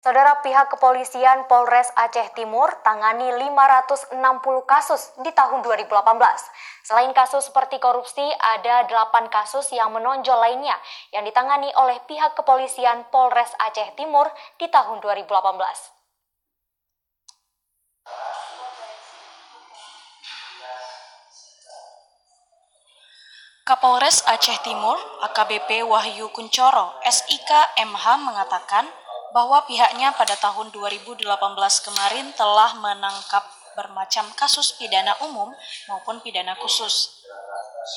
Saudara, pihak kepolisian Polres Aceh Timur tangani 560 kasus di tahun 2018. Selain kasus seperti korupsi, ada 8 kasus yang menonjol lainnya yang ditangani oleh pihak kepolisian Polres Aceh Timur di tahun 2018. Kapolres Aceh Timur, AKBP Wahyu Kuncoro, SIK MH mengatakan bahwa pihaknya pada tahun 2018 kemarin telah menangkap bermacam kasus pidana umum maupun pidana khusus.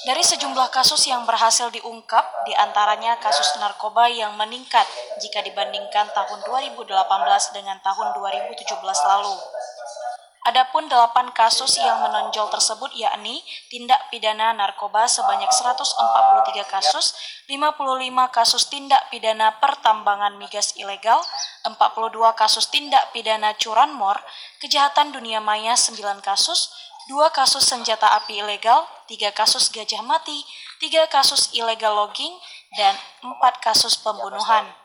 Dari sejumlah kasus yang berhasil diungkap, diantaranya kasus narkoba yang meningkat jika dibandingkan tahun 2018 dengan tahun 2017 lalu. Adapun 8 kasus yang menonjol tersebut yakni tindak pidana narkoba sebanyak 143 kasus, 55 kasus tindak pidana pertambangan migas ilegal, 42 kasus tindak pidana curanmor, kejahatan dunia maya 9 kasus, 2 kasus senjata api ilegal, 3 kasus gajah mati, 3 kasus illegal logging, dan 4 kasus pembunuhan.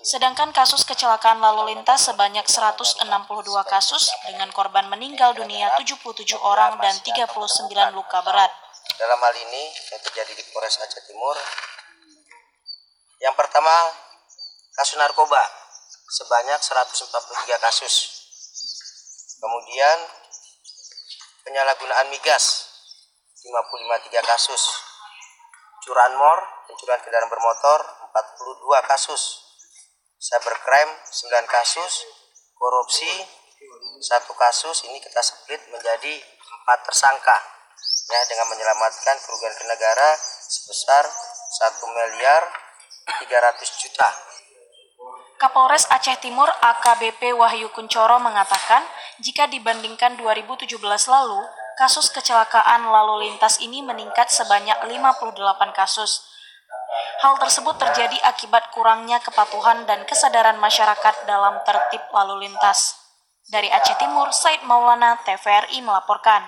Sedangkan kasus kecelakaan lalu lintas sebanyak 162 kasus dengan korban meninggal dunia 77 orang dan 39 luka berat. Dalam hal ini yang terjadi di Polres Aceh Timur, yang pertama kasus narkoba sebanyak 143 kasus. Kemudian penyalahgunaan migas 53 kasus. Curanmor, pencurian kendaraan bermotor 42 kasus. Cybercrime 9 kasus, korupsi 1 kasus. Ini kita split menjadi 4 tersangka ya, dengan menyelamatkan kerugian ke negara sebesar 1.300.000.000. Kapolres Aceh Timur AKBP Wahyu Kuncoro mengatakan, jika dibandingkan 2017 lalu, kasus kecelakaan lalu lintas ini meningkat sebanyak 58 kasus. Hal tersebut terjadi akibat kurangnya kepatuhan dan kesadaran masyarakat dalam tertib lalu lintas. Dari Aceh Timur, Said Maulana, TVRI melaporkan.